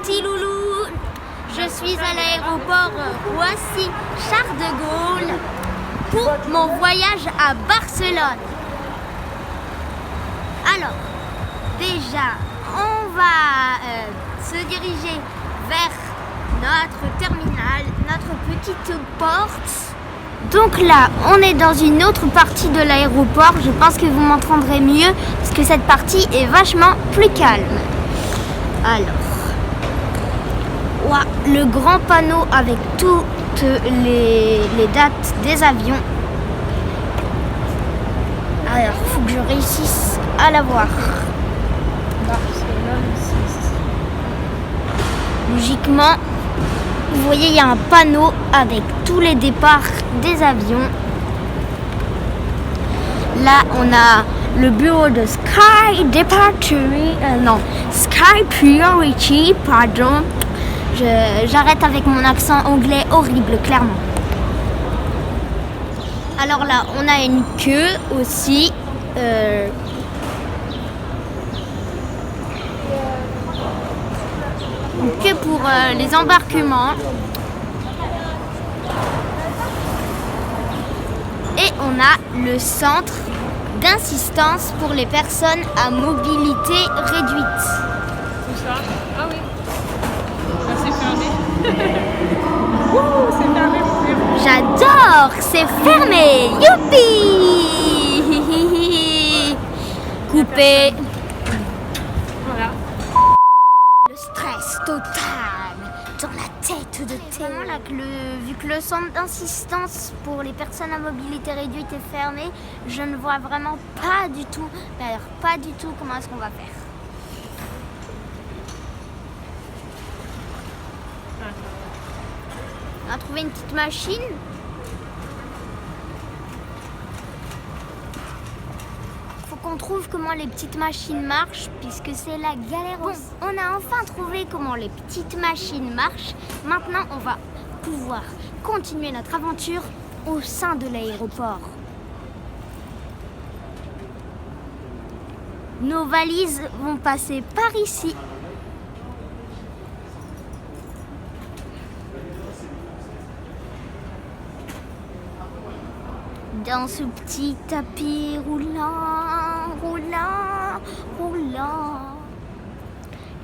petits loulous. Je suis à l'aéroport Roissy-Charles de Gaulle pour mon voyage à Barcelone. Alors, déjà, on va se diriger vers notre terminal, notre petite porte. Donc là, on est dans une autre partie de l'aéroport. Je pense que vous m'entendrez mieux parce que cette partie est vachement plus calme. Alors, ouah, le grand panneau avec toutes les dates des avions. Alors, il faut que je réussisse à la voir. Logiquement, vous voyez, il y a un panneau avec tous les départs des avions. Là, on a le bureau de Sky Priority, pardon. J'arrête avec mon accent anglais horrible, clairement. Alors là, on a une queue aussi. Une queue pour les embarquements. Et on a le centre d'assistance pour les personnes à mobilité réduite. Où ça? Ah oui. Ça c'est fermé. Wouh, c'est fermé mon bureau. J'adore, c'est fermé. Youpi. Coupé. Voilà. Le stress total dans la tête de Théo. Là, vu que le centre d'assistance pour les personnes à mobilité réduite est fermé, je ne vois vraiment pas du tout, mais alors pas du tout comment est-ce qu'on va faire. On a trouvé une petite machine. Faut qu'on trouve comment les petites machines marchent, puisque c'est la galère. Bon, on a enfin trouvé comment les petites machines marchent. Maintenant, on va pouvoir continuer notre aventure au sein de l'aéroport. Nos valises vont passer par ici. Dans ce petit tapis roulant, roulant, roulant.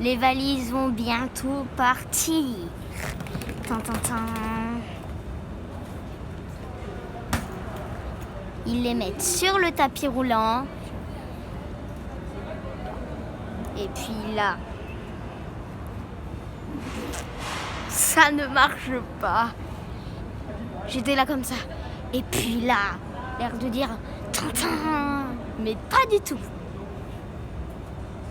Les valises vont bientôt partir. Tan, tan, tan. Ils les mettent sur le tapis roulant. Et puis là, ça ne marche pas. J'étais là comme ça. Et puis là, l'air de dire Tintin, mais pas du tout.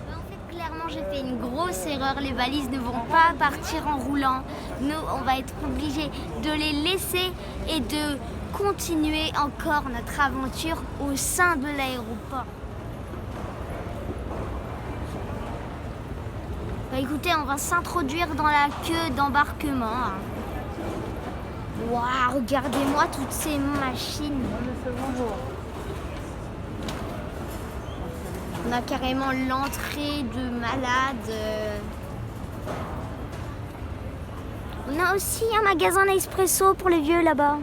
En fait, clairement, j'ai fait une grosse erreur. Les valises ne vont pas partir en roulant. Nous, on va être obligés de les laisser et de continuer encore notre aventure au sein de l'aéroport. Bah, écoutez, on va s'introduire dans la queue d'embarquement. Waouh, regardez-moi toutes ces machines. On a carrément l'entrée de malade. On a aussi un magasin Nespresso pour les vieux là-bas.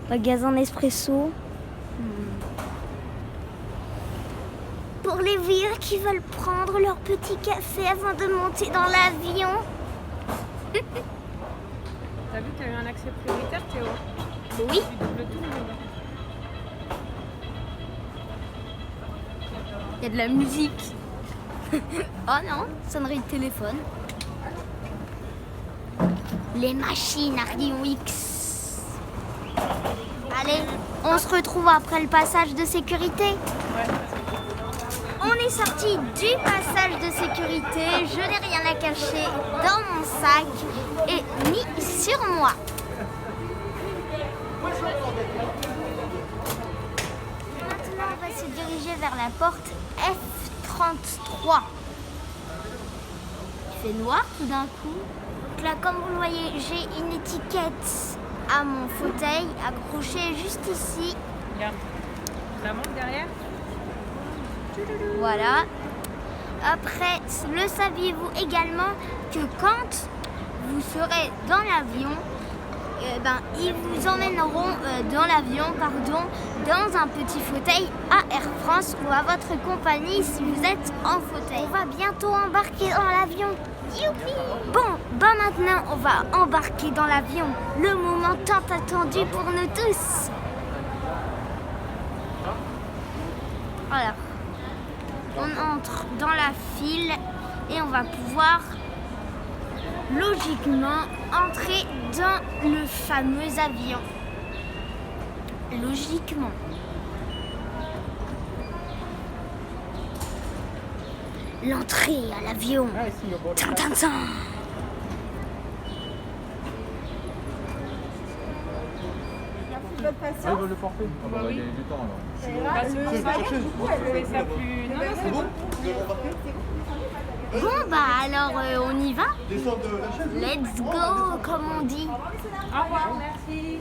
Magasin Nespresso. Pour les vieux qui veulent prendre leur petit café avant de monter dans l'avion. T'as vu que t'as eu un accès prioritaire, Théo? Oui. Tu doubles tout, Il y a de la musique. Oh non, sonnerie de téléphone. Les machines Ardillon X. Allez, on se retrouve après le passage de sécurité. Ouais. On est sorti du passage de sécurité. Je n'ai rien à cacher dans mon sac et ni sur moi. Maintenant, on va se diriger vers la porte F33. Il fait noir tout d'un coup. Donc là, comme vous le voyez, j'ai une étiquette à mon fauteuil accrochée juste ici. Regarde. Ça monte derrière? Voilà. Après, le saviez-vous également que quand vous serez dans l'avion, ils vous emmèneront dans l'avion, dans un petit fauteuil à Air France ou à votre compagnie si vous êtes en fauteuil. On va bientôt embarquer dans l'avion. Youpi! Bon, maintenant on va embarquer dans l'avion. Le moment tant attendu pour nous tous. Alors, on entre dans la file et on va pouvoir logiquement entrer dans le fameux avion. Logiquement. L'entrée à l'avion. Tin, tin, tin. Votre patience. Ah, ils veulent le forfait. Ah bah, il y a du temps alors. Ça ira. Le voyage, du coup, elle ça plus... Non, non, c'est bon. Bon, alors on y va. Let's go, comme on dit. Au revoir, merci.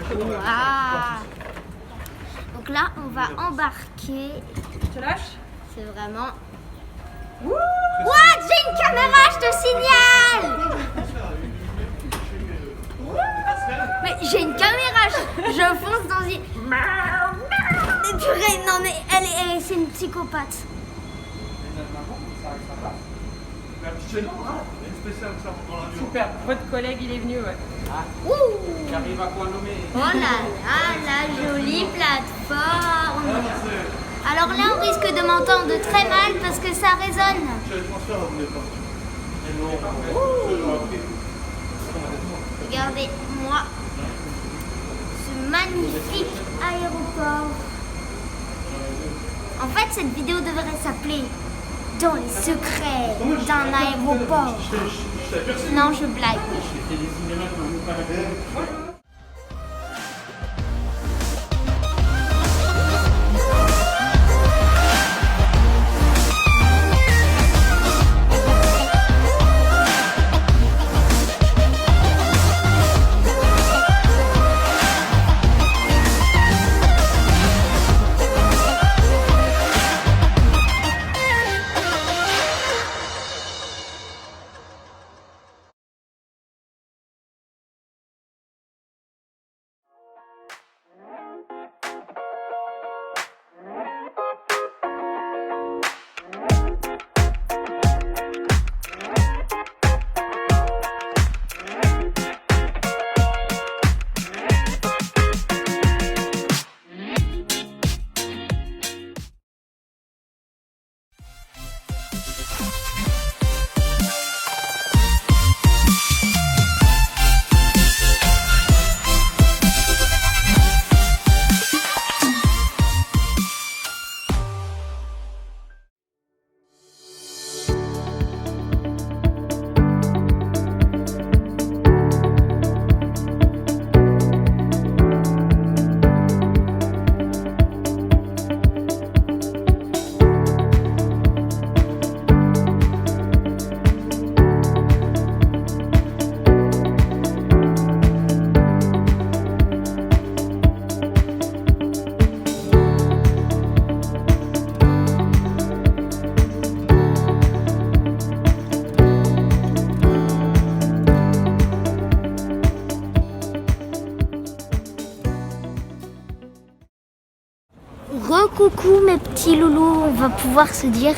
Waouh. Donc là, on va embarquer. Je te lâche? C'est vraiment... What? J'ai une caméra, je te signale. Mais j'ai une caméra, je fonce dans une... Purée, non mais c'est une psychopathe. Super, votre collègue il est venu, ouais. Ouh. Oh là là, la jolie plateforme. Alors là, on risque de m'entendre très mal parce que ça résonne. Regardez-moi ce magnifique aéroport. En fait, cette vidéo devrait s'appeler Dans les secrets d'un aéroport. Non, je blague. Re-coucou mes petits loulous, on va pouvoir se dire.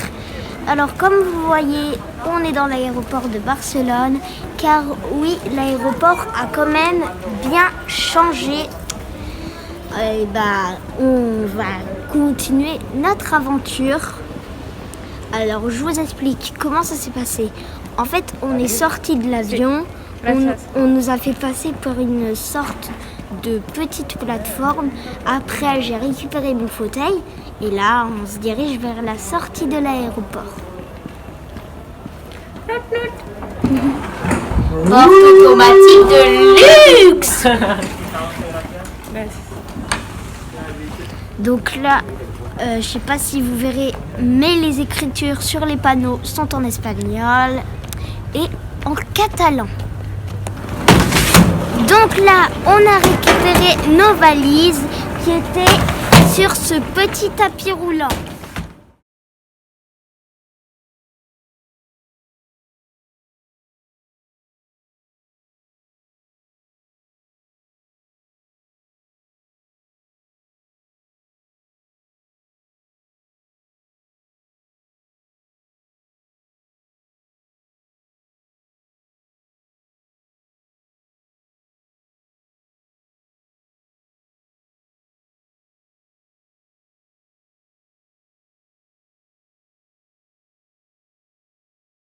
Alors comme vous voyez, on est dans l'aéroport de Barcelone, car oui, l'aéroport a quand même bien changé. On va continuer notre aventure. Alors je vous explique comment ça s'est passé. En fait, on est sorti de l'avion, on nous a fait passer par une sorte de petite plateforme. Après, j'ai récupéré mon fauteuil et là, on se dirige vers la sortie de l'aéroport. Porte automatique de luxe. Donc là, je sais pas si vous verrez, mais les écritures sur les panneaux sont en espagnol et en catalan. Donc là, on a récupéré nos valises qui étaient sur ce petit tapis roulant.